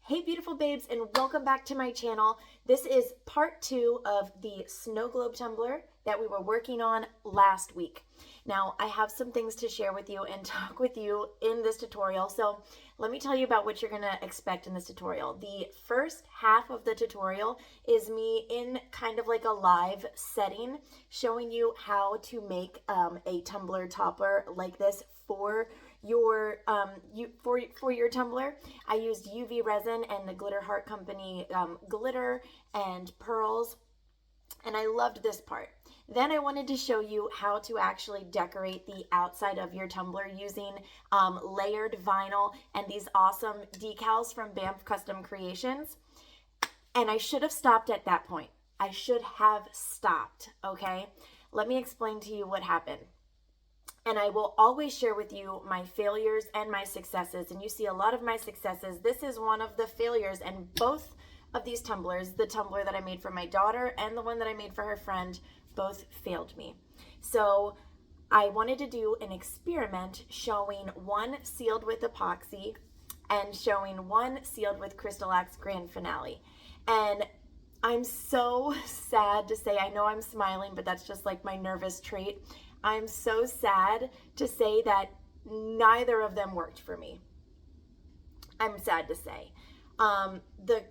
Hey beautiful babes, and welcome back to my channel. This is part 2 of the snow globe tumbler that we were working on last week. Now I have some things to share with you and talk with you in this tutorial. So let me tell you about what you're going to expect in this tutorial. The first half of the tutorial is me in kind of like a live setting showing you how to make a tumbler topper like this for your for your tumbler. I used UV resin and the Glitter Heart Company glitter and pearls, and I loved this part. Then I wanted to show you how to actually decorate the outside of your tumbler using layered vinyl and these awesome decals from Banff Custom Creations. And I should have stopped at that point. I should have stopped, okay? Let me explain to you what happened. And I will always share with you my failures and my successes. And you see a lot of my successes. This is one of the failures, and both of these tumblers, the tumbler that I made for my daughter and the one that I made for her friend, both failed me. So I wanted to do an experiment showing one sealed with epoxy and showing one sealed with Crystal Axe Grand Finale. And I'm so sad to say, I know I'm smiling, but that's just like my nervous trait. I'm so sad to say that neither of them worked for me. I'm sad to say. The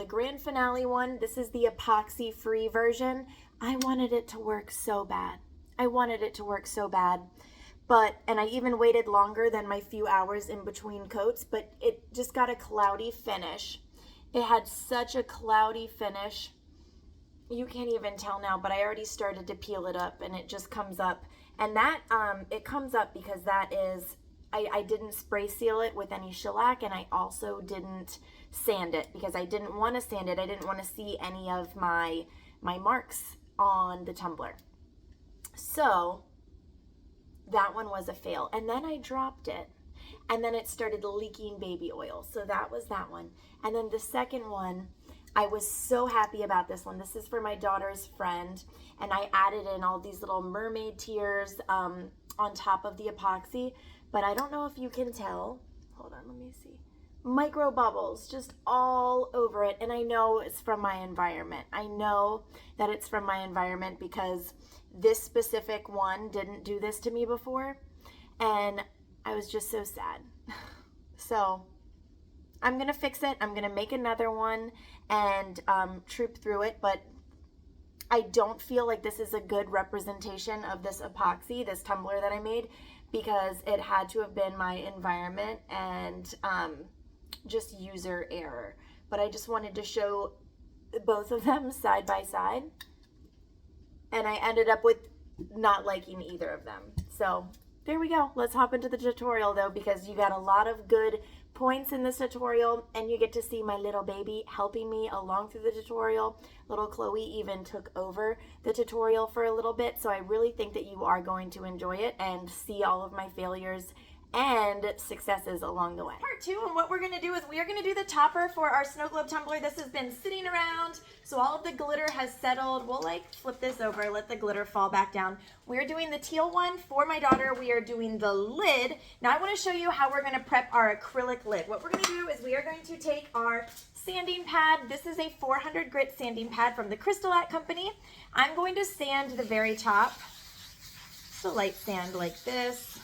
Grand Finale one, this is the epoxy free version. I wanted it to work so bad. And I even waited longer than my few hours in between coats, but it just got a cloudy finish. It had such a cloudy finish. You can't even tell now, but I already started to peel it up, and it just comes up. And that, it comes up because that is, I didn't spray seal it with any shellac, and I also didn't sand it because I didn't want to sand it. I didn't want to see any of my marks on the tumbler. So that one was a fail. And then I dropped it, and then it started leaking baby oil. So that was that one. And then the second one, I was so happy about this one. This is for my daughter's friend, and I added in all these little mermaid tears on top of the epoxy, but I don't know if you can tell. Hold on, let me see. Micro bubbles just all over it, and I know it's from my environment. I know that it's from my environment because this specific one didn't do this to me before, and I was just so sad. So I'm gonna fix it. I'm gonna make another one and troop through it, but I don't feel like this is a good representation of this epoxy, this tumbler that I made, because it had to have been my environment and just user error. But I just wanted to show both of them side by side, and I ended up with not liking either of them. So there we go. Let's hop into the tutorial though, because you got a lot of good points in this tutorial, and you get to see my little baby helping me along through the tutorial. Little Chloe even took over the tutorial for a little bit, so I really think that you are going to enjoy it and see all of my failures and successes along the way. Part 2, and what we're going to do is we are going to do the topper for our snow globe tumbler. This has been sitting around, so all of the glitter has settled. We'll like flip this over, let the glitter fall back down. We're doing the teal one for my daughter. We are doing the lid. Now I want to show you how we're going to prep our acrylic lid. What we're going to do is we are going to take our sanding pad. This is a 400 grit sanding pad from the Crystal Axe Company. I'm going to sand the very top. So light sand like this.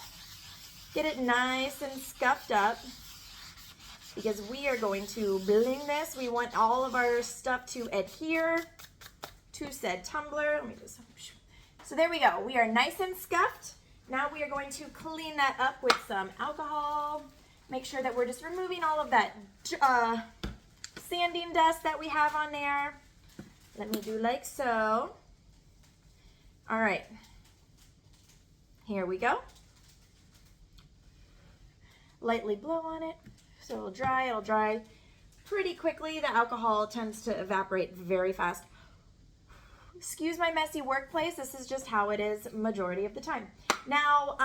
Get it nice and scuffed up because we are going to bling this. We want all of our stuff to adhere to said tumbler. Let me just, so there we go. We are nice and scuffed. Now we are going to clean that up with some alcohol. Make sure that we're just removing all of that sanding dust that we have on there. Let me do like so. All right, here we go. Lightly blow on it so it'll dry pretty quickly. The alcohol tends to evaporate very fast. Excuse my messy workplace. This is just how it is majority of the time. Now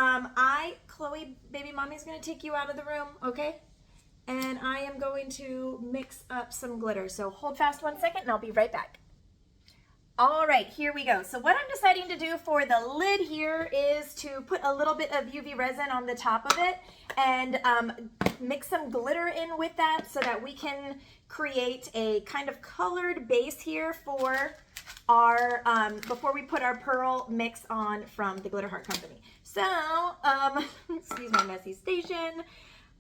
Chloe, baby mommy's gonna take you out of the room, okay? And I am going to mix up some glitter. So hold fast 1 second and I'll be right back. All right, here we go. So what I'm deciding to do for the lid here is to put a little bit of UV resin on the top of it and mix some glitter in with that so that we can create a kind of colored base here for our, before we put our pearl mix on from the Glitter Heart Company. So, excuse my messy station.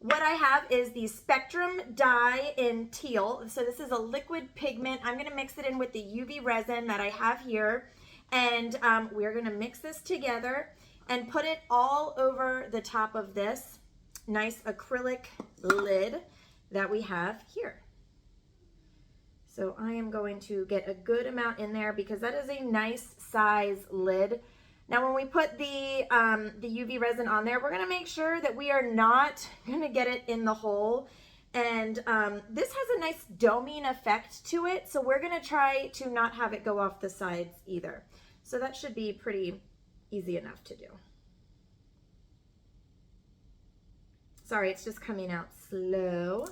What I have is the Spectrum dye in teal. So this is a liquid pigment. I'm going to mix it in with the UV resin that I have here. And we're going to mix this together and put it all over the top of this nice acrylic lid that we have here. So I am going to get a good amount in there because that is a nice size lid. Now when we put the UV resin on there, we're gonna make sure that we are not gonna get it in the hole. And this has a nice doming effect to it, so we're gonna try to not have it go off the sides either. So that should be pretty easy enough to do. Sorry, it's just coming out slow.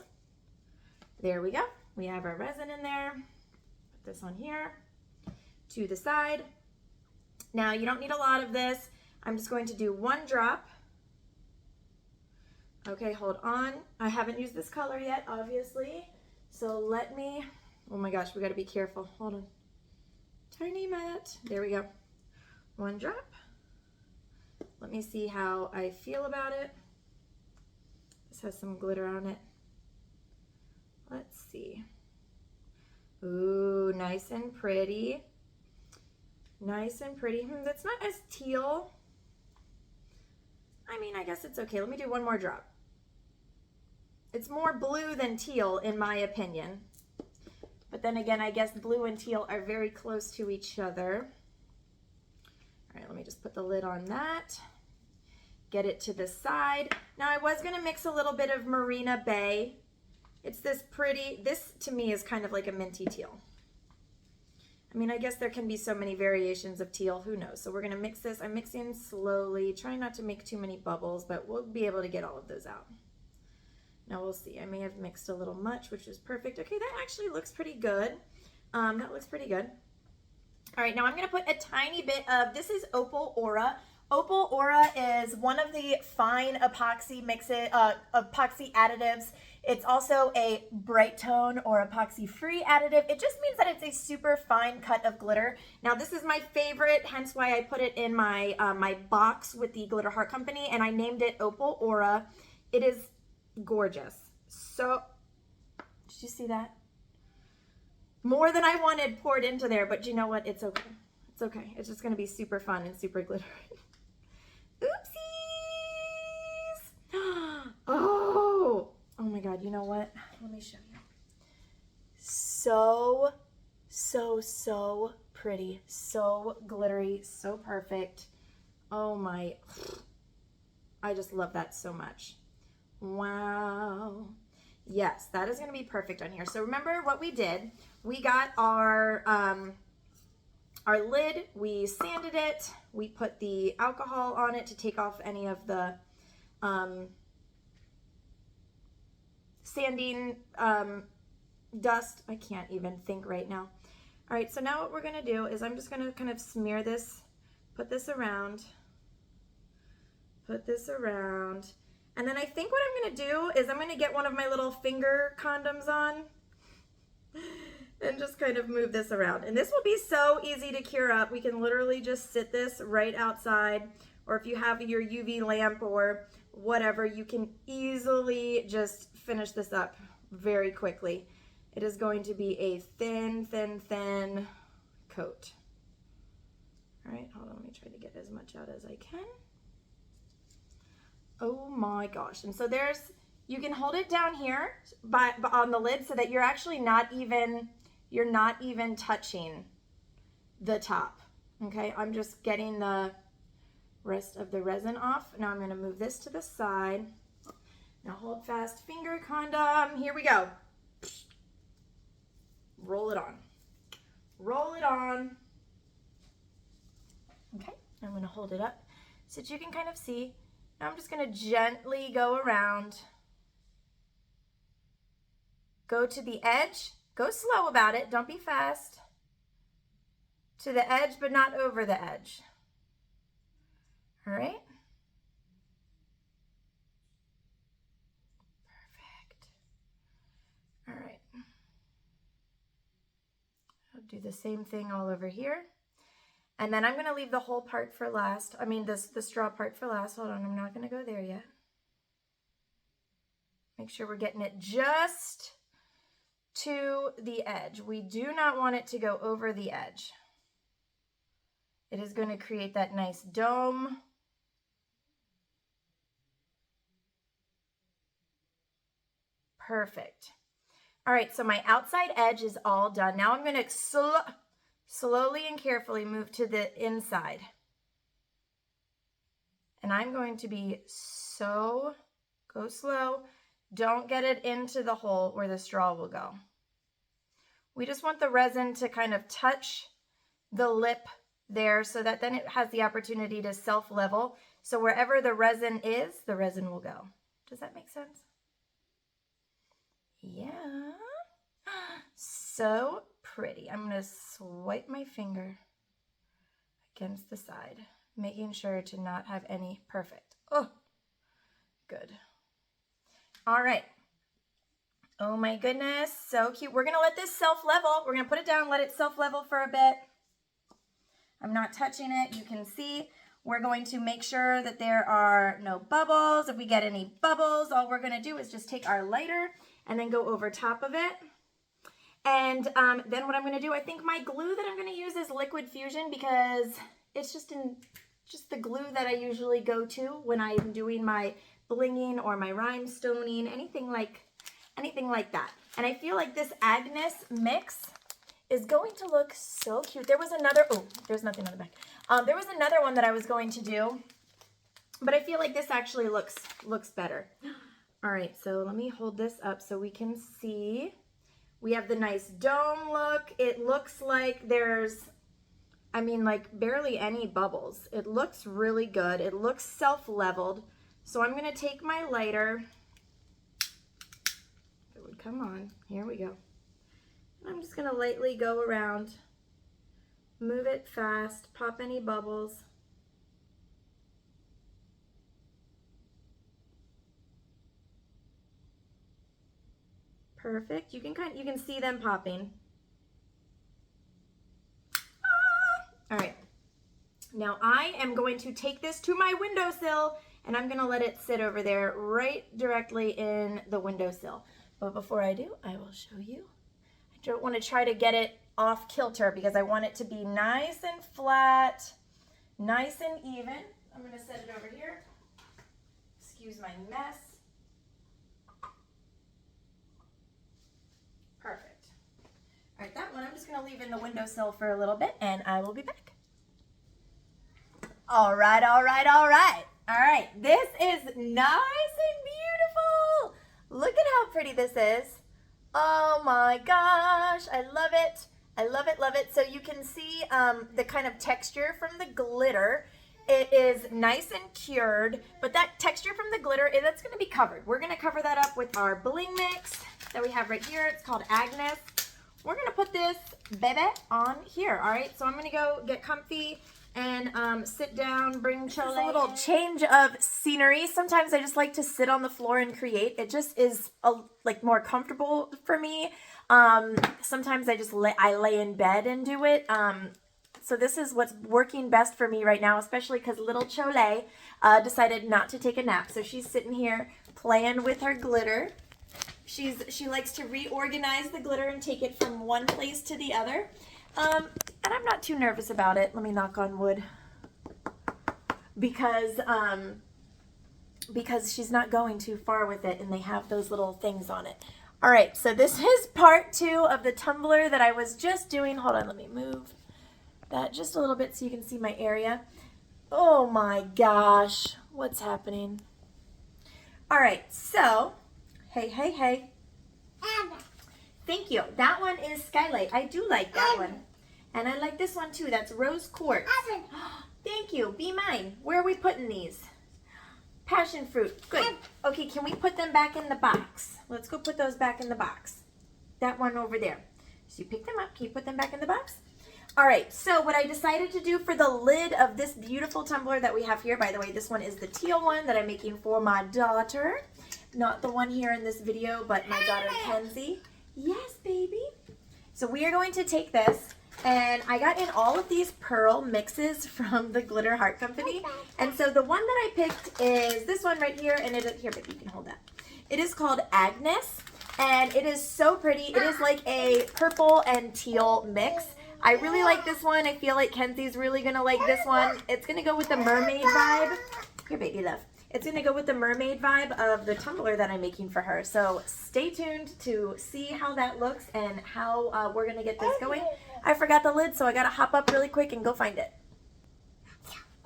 There we go. We have our resin in there. Put this on here to the side. Now you don't need a lot of this. I'm just going to do 1 drop. Okay, hold on. I haven't used this color yet, obviously. So let me, oh my gosh, we gotta be careful. Hold on. Tiny mat. There we go. 1 drop. Let me see how I feel about it. This has some glitter on it. Let's see. Ooh, nice and pretty. Nice and pretty. That's not as teal. I mean, I guess it's okay. Let me do 1 more drop. It's more blue than teal in my opinion. But then again, I guess blue and teal are very close to each other. All right, let me just put the lid on that. Get it to the side. Now I was gonna mix a little bit of Marina Bay. It's this pretty, this to me is kind of like a minty teal. I mean, I guess there can be so many variations of teal, who knows? So we're gonna mix this. I'm mixing slowly, trying not to make too many bubbles, but we'll be able to get all of those out. Now we'll see, I may have mixed a little much, which is perfect. Okay, that actually looks pretty good. That looks pretty good. All right, now I'm gonna put a tiny bit of, this is Opal Aura. Opal Aura is one of the fine epoxy epoxy additives. It's also a bright tone or epoxy-free additive. It just means that it's a super fine cut of glitter. Now this is my favorite, hence why I put it in my my box with the Glitter Heart Company, and I named it Opal Aura. It is gorgeous. So, did you see that? More than I wanted poured into there, but you know what? It's okay. It's okay. It's just gonna be super fun and super glittery. Oopsies! Oh! Oh my God, you know what? Let me show you. So pretty. So glittery. So perfect. Oh my. I just love that so much. Wow. Yes, that is going to be perfect on here. So remember what we did. We got our lid. We sanded it. We put the alcohol on it to take off any of the sanding dust. I can't even think right now. All right, so now what we're gonna do is I'm just gonna kind of smear this, put this around, and then I think what I'm gonna do is I'm gonna get one of my little finger condoms on and just kind of move this around. And this will be so easy to cure up. We can literally just sit this right outside, or if you have your UV lamp or whatever, you can easily just finish this up very quickly. It is going to be a thin coat. All right, hold on, let me try to get as much out as I can. Oh my gosh. And so there's, you can hold it down here on the lid so that you're actually not even touching the top. Okay, I'm just getting the rest of the resin off. Now I'm going to move this to the side. Now hold fast, finger condom. Here we go. Roll it on. Roll it on. Okay, I'm going to hold it up so that you can kind of see. Now I'm just going to gently go around. Go to the edge. Go slow about it. Don't be fast. to the edge, but not over the edge. All right. Perfect. All right. I'll do the same thing all over here. And then I'm going to leave the whole part for last. I mean, the straw part for last. Hold on, I'm not going to go there yet. Make sure we're getting it just to the edge. We do not want it to go over the edge. It is going to create that nice dome. Perfect. All right, so my outside edge is all done. Now I'm going to slowly and carefully move to the inside. And I'm going to be go slow. Don't get it into the hole where the straw will go. We just want the resin to kind of touch the lip there so that then it has the opportunity to self-level. So wherever the resin is, the resin will go. Does that make sense? Yeah. So pretty. I'm going to swipe my finger against the side, making sure to not have any perfect. Oh, good. All right. Oh my goodness, so cute. We're going to let this self-level. We're going to put it down, let it self-level for a bit. I'm not touching it. You can see we're going to make sure that there are no bubbles. If we get any bubbles, all we're going to do is just take our lighter and then go over top of it. And then what I'm going to do, I think my glue that I'm going to use is Liquid Fusion because it's just the glue that I usually go to when I'm doing my blinging or my rhinestoning, anything like that. And I feel like this Agnes mix is going to look so cute. There was another, oh, there's nothing on the back. There was another one that I was going to do, but I feel like this actually looks better. All right, so let me hold this up so we can see. We have the nice dome look. It looks like there's, I mean, like barely any bubbles. It looks really good. It looks self-leveled. So I'm going to take my lighter. If it would come on. Here we go. I'm just going to lightly go around, move it fast, pop any bubbles. Perfect. You can see them popping. All right. Now I am going to take this to my windowsill and I'm going to let it sit over there right directly in the windowsill. But before I do, I will show you. I don't want to try to get it off kilter because I want it to be nice and flat, nice and even. I'm going to set it over here. Excuse my mess. Perfect. All right, that one I'm just going to leave in the windowsill for a little bit and I will be back. All right, all right, all right. All right, this is nice and beautiful. Look at how pretty this is. Oh my gosh, I love it. I love it, love it. So you can see the kind of texture from the glitter. It is nice and cured, but that texture from the glitter, that's gonna be covered. We're gonna cover that up with our Bling mix that we have right here. It's called Agnes. We're gonna put this baby on here, all right? So I'm gonna go get comfy and sit down, bring Chole. A little change of scenery. Sometimes I just like to sit on the floor and create. It just is like more comfortable for me. Sometimes I just lay in bed and do it. So this is what's working best for me right now, especially because little Chole decided not to take a nap. So she's sitting here playing with her glitter. She likes to reorganize the glitter and take it from one place to the other. And I'm not too nervous about it. Let me knock on wood. Because she's not going too far with it and they have those little things on it. All right, so this is part 2 of the tumbler that I was just doing. Hold on, let me move that just a little bit so you can see my area. Oh my gosh, what's happening? All right, so, hey. Thank you. That one is Skylight. I do like that one. And I like this one too. That's Rose Quartz. Thank you. Be mine. Where are we putting these? Passion fruit. Good. Okay, can we put them back in the box? Let's go put those back in the box. That one over there. So you pick them up. Can you put them back in the box? All right, so what I decided to do for the lid of this beautiful tumbler that we have here, by the way, this one is the teal one that I'm making for my daughter. Not the one here in this video, but my daughter Kenzie. Yes, baby. So we are going to take this, and I got in all of these pearl mixes from the Glitter Heart Company. And so the one that I picked is this one right here, and here, baby, you can hold that. It is called Agnes, and it is so pretty. It is like a purple and teal mix. I really like this one. I feel like Kenzie's really going to like this one. It's going to go with the mermaid vibe. Here, baby love. It's going to go with the mermaid vibe of the tumbler that I'm making for her. So stay tuned to see how that looks and how we're going to get this going. I forgot the lid, so I got to hop up really quick and go find it.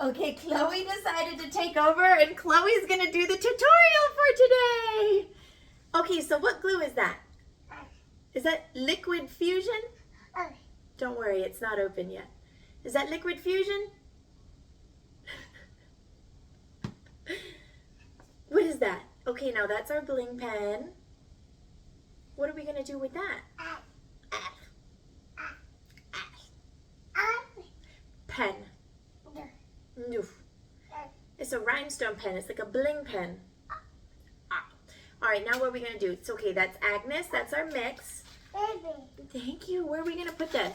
Okay, Chloe decided to take over, and Chloe's going to do the tutorial for today. Okay, so what glue is that? Is that Liquid Fusion? Don't worry, it's not open yet. Is that Liquid Fusion? What is that? Okay, now that's our Bling pen. What are we going to do with that? Pen. No. It's a rhinestone pen. It's like a bling pen. All right, now what are we going to do? It's okay, that's Agnes. That's our mix. Thank you. Where are we going to put this?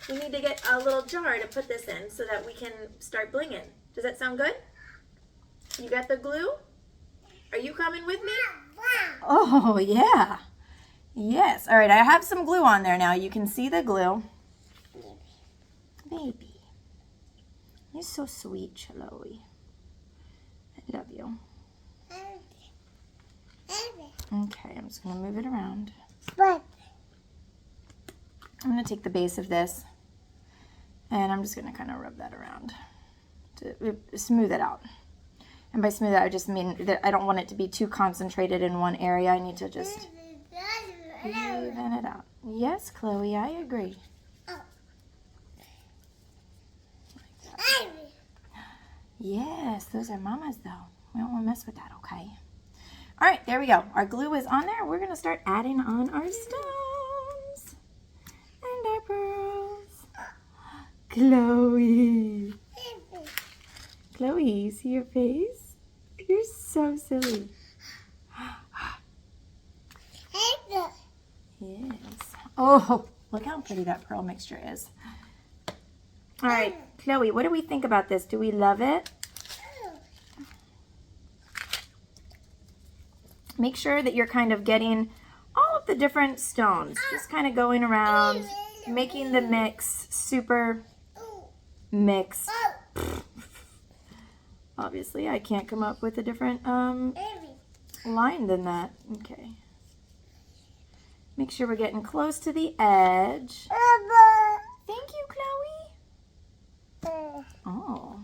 We need to get a little jar to put this in so that we can start blinging. Does that sound good? You got the glue? Are you coming with me? Oh, yeah. Yes. All right, I have some glue on there now. You can see the glue. Baby. You're so sweet, Chloe. I love you. Okay, I'm just going to move it around. I'm going to take the base of this, and I'm just going to kind of rub that around to smooth it out. And by smooth it, I just mean that I don't want it to be too concentrated in one area. I need to just even it out. Yes, Chloe, I agree. Yes, those are Mama's, though. We don't want to mess with that, okay? All right, there we go. Our glue is on there. We're going to start adding on our stones and our pearls. Chloe. Chloe, see your face? You're so silly. Yes. Oh, look how pretty that pearl mixture is. All right, Chloe, what do we think about this? Do we love it? Make sure that you're kind of getting all of the different stones. Just kind of going around, making the mix super mixed. Obviously, I can't come up with a different line than that. Okay. Make sure we're getting close to the edge. Thank you, Chloe. Oh.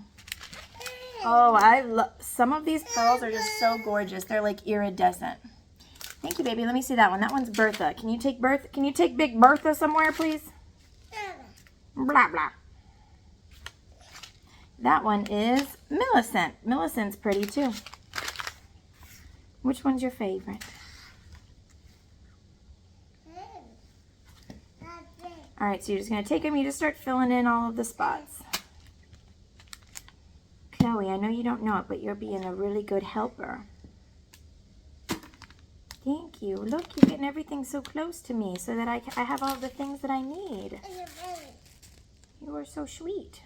Oh, I love, some of these pearls are just so gorgeous. They're like iridescent. Thank you, baby. Let me see that one. That one's Bertha. Can you take Bertha? Can you take Big Bertha somewhere, please? Blah, blah. That one is Millicent. Millicent's pretty too. Which one's your favorite? All right, so you're just going to take them. You just start filling in all of the spots. Chloe, I know you don't know it, but you're being a really good helper. Thank you. Look, you're getting everything so close to me so that I have all the things that I need. You are so sweet.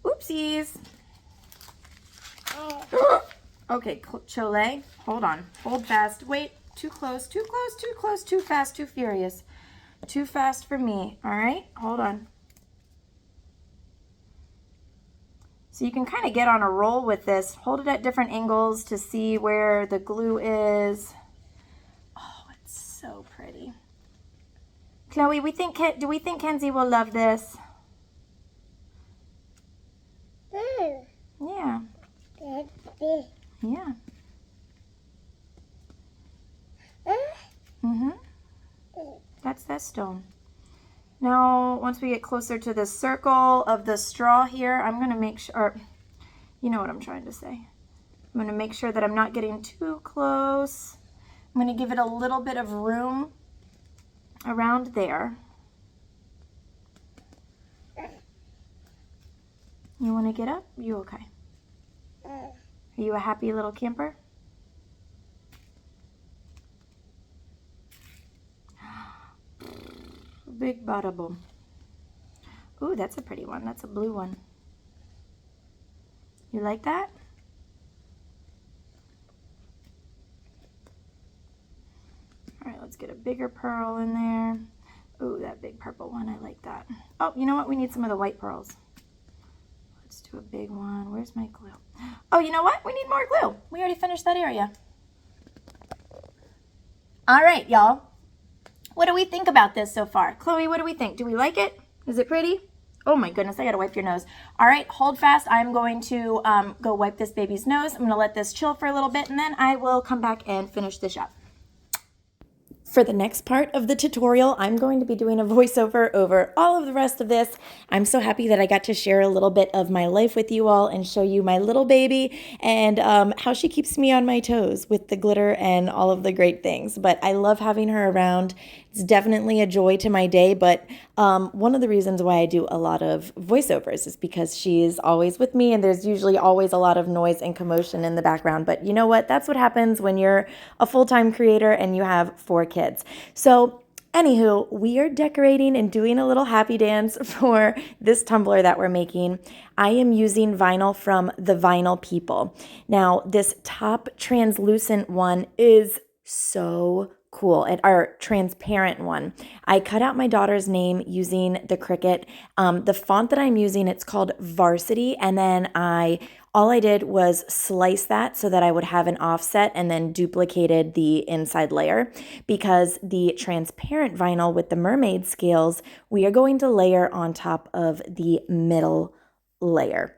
Oopsies. Okay, Chole, hold on. Hold fast. Wait, too close, too close, too close, too fast, too furious. Too fast for me. All right, hold on. So you can kind of get on a roll with this. Hold it at different angles to see where the glue is. Oh, it's so pretty. Chloe, do we think Kenzie will love this? Yeah. Yeah. That's that stone. Now, once we get closer to the circle of the straw here, I'm going to make sure, you know what I'm trying to say. I'm going to make sure that I'm not getting too close. I'm going to give it a little bit of room around there. You want to get up? You okay? Are you a happy little camper? Big bada boom. Ooh, that's a pretty one. That's a blue one. You like that? All right, let's get a bigger pearl in there. Ooh, that big purple one. I like that. Oh, you know what? We need some of the white pearls. Let's do a big one. Where's my glue? Oh, you know what? We need more glue. We already finished that area. All right, y'all. What do we think about this so far? Chloe, what do we think? Do we like it? Is it pretty? Oh my goodness, I gotta wipe your nose. All right, hold fast. I'm going to go wipe this baby's nose. I'm gonna let this chill for a little bit, and then I will come back and finish this up. For the next part of the tutorial, I'm going to be doing a voiceover over all of the rest of this. I'm so happy that I got to share a little bit of my life with you all and show you my little baby and how she keeps me on my toes with the glitter and all of the great things. But I love having her around. It's definitely a joy to my day, but one of the reasons why I do a lot of voiceovers is because she's always with me and there's usually always a lot of noise and commotion in the background. But you know what? That's what happens when you're a full-time creator and you have 4 kids. So anywho, we are decorating and doing a little happy dance for this tumbler that we're making. I am using vinyl from the Vinyl People. Now, this top translucent one is so cool, our transparent one. I cut out my daughter's name using the Cricut. The font that I'm using, it's called Varsity, and then all I did was slice that so that I would have an offset and then duplicated the inside layer, because the transparent vinyl with the mermaid scales, we are going to layer on top of the middle layer.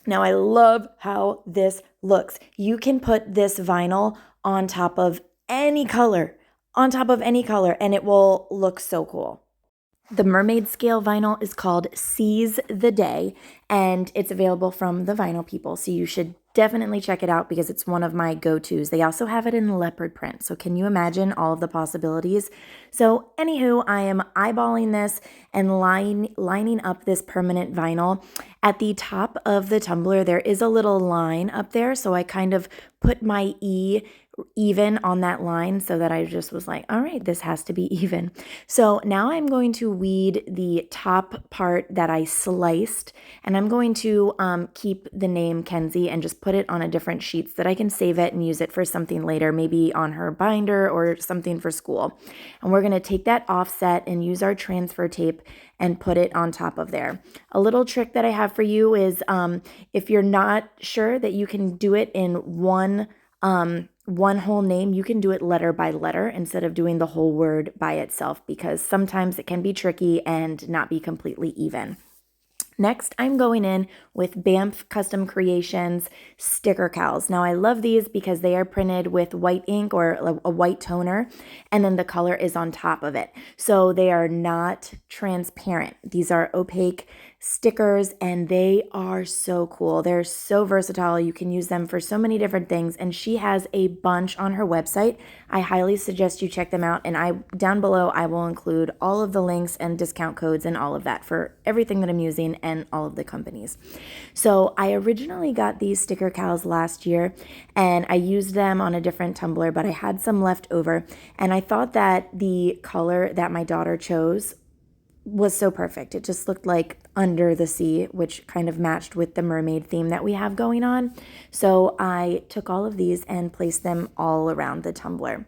Now, I love how this looks. You can put this vinyl on top of any color, and it will look so cool. The mermaid scale vinyl is called Seize the Day, and it's available from the Vinyl People, so you should definitely check it out because it's one of my go-tos. They also have it in leopard print, so can you imagine all of the possibilities? So anywho, I am eyeballing this and lining up this permanent vinyl. At the top of the tumbler, there is a little line up there, so I kind of put my E even on that line so that I just was like, all right, this has to be even. So now I'm going to weed the top part that I sliced, and I'm going to keep the name Kenzie and just put it on a different sheet so that I can save it and use it for something later, maybe on her binder or something for school. And we're going to take that offset and use our transfer tape and put it on top of there. A little trick that I have for you is if you're not sure that you can do it in one whole name, you can do it letter by letter instead of doing the whole word by itself, because sometimes it can be tricky and not be completely even. Next, I'm going in with Banff Custom Creations sticker cals. Now, I love these because they are printed with white ink or a white toner, and then the color is on top of it. So they are not transparent. These are opaque stickers, and they are so cool. They're so versatile. You can use them for so many different things, and she has a bunch on her website. I highly suggest you check them out, and down below I will include all of the links and discount codes and all of that for everything that I'm using and all of the companies. So I originally got these sticker cals last year, and I used them on a different tumbler, but I had some left over, and I thought that the color that my daughter chose was so perfect. It just looked like under the sea, which kind of matched with the mermaid theme that we have going on. So I took all of these and placed them all around the tumbler.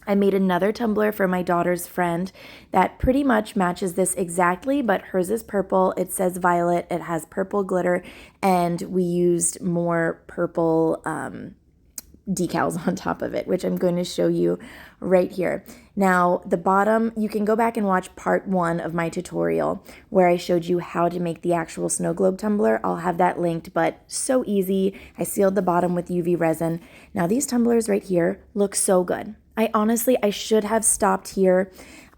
I made another tumbler for my daughter's friend that pretty much matches this exactly, but hers is purple. It says violet. It has purple glitter, and we used more purple decals on top of it, which I'm going to show you right here. Now, the bottom, you can go back and watch part 1 of my tutorial where I showed you how to make the actual snow globe tumbler. I'll have that linked, but so easy. I sealed the bottom with UV resin. Now, these tumblers right here look so good. I should have stopped here.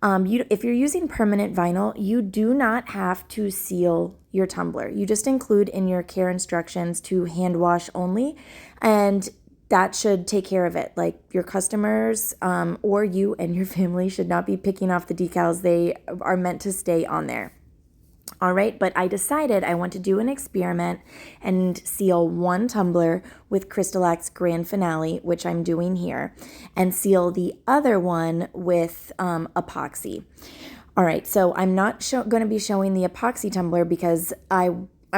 If you're using permanent vinyl, you do not have to seal your tumbler. You just include in your care instructions to hand wash only, and that should take care of it. Like your customers or you and your family should not be picking off the decals. They are meant to stay on there. All right, but I decided I want to do an experiment and seal one tumbler with Crystal X Grand Finale, which I'm doing here, and seal the other one with epoxy. All right, so I'm not going to be showing the epoxy tumbler because I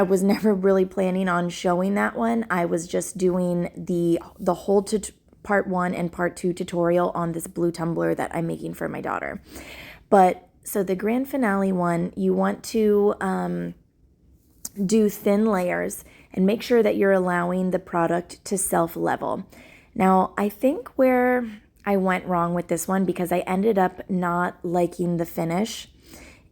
was never really planning on showing that one. I was just doing the whole part 1 and part 2 tutorial on this blue tumbler that I'm making for my daughter. But so the Grand Finale one, you want to do thin layers and make sure that you're allowing the product to self-level. Now, I think where I went wrong with this one, because I ended up not liking the finish,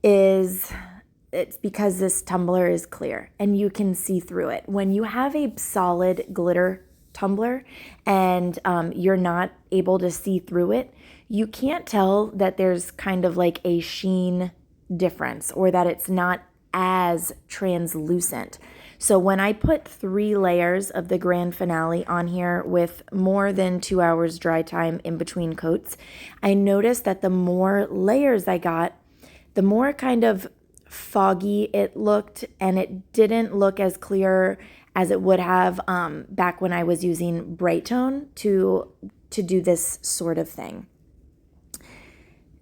it's because this tumbler is clear and you can see through it. When you have a solid glitter tumbler and you're not able to see through it, you can't tell that there's kind of like a sheen difference or that it's not as translucent. So when I put 3 layers of the Grand Finale on here with more than 2 hours dry time in between coats, I noticed that the more layers I got, the more kind of foggy it looked, and it didn't look as clear as it would have back when I was using Bright Tone to do this sort of thing.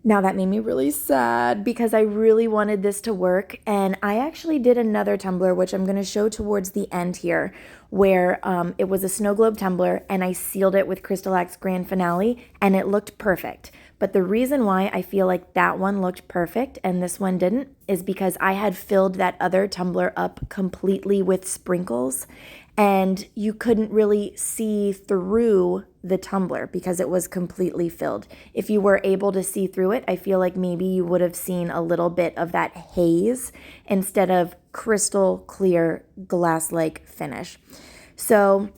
Now that made me really sad because I really wanted this to work, and I actually did another tumbler, which I'm going to show towards the end here, where it was a snow globe tumbler and I sealed it with Crystal X Grand Finale and it looked perfect. But the reason why I feel like that one looked perfect and this one didn't is because I had filled that other tumbler up completely with sprinkles, and you couldn't really see through the tumbler because it was completely filled. If you were able to see through it, I feel like maybe you would have seen a little bit of that haze instead of crystal clear glass-like finish. So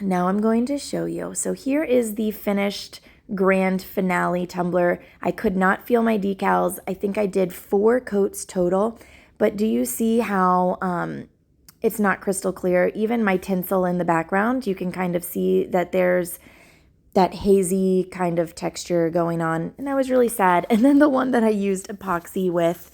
now I'm going to show you. So here is the finished Grand Finale tumbler. I could not feel my decals. I think I did 4 coats total, but do you see how it's not crystal clear? Even my tinsel in the background, you can kind of see that there's that hazy kind of texture going on, and that was really sad. And then the one that I used epoxy with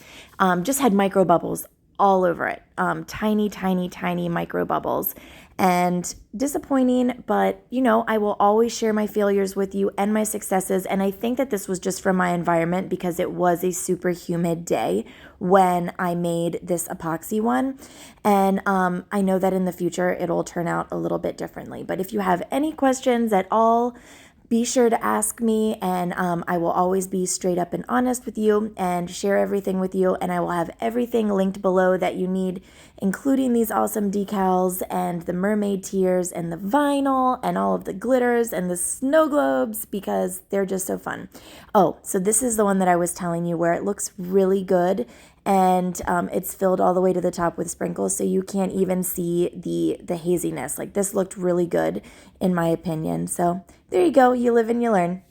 just had micro bubbles all over it, tiny, tiny, tiny micro bubbles. And disappointing, but you know, I will always share my failures with you and my successes. And I think that this was just from my environment because it was a super humid day when I made this epoxy one. And I know that in the future it'll turn out a little bit differently. But if you have any questions at all, be sure to ask me, and I will always be straight up and honest with you and share everything with you. And I will have everything linked below that you need, including these awesome decals and the mermaid tears and the vinyl and all of the glitters and the snow globes, because they're just so fun. Oh, so this is the one that I was telling you where it looks really good, and it's filled all the way to the top with sprinkles, so you can't even see the haziness. Like, this looked really good in my opinion. So there you go. You live and you learn.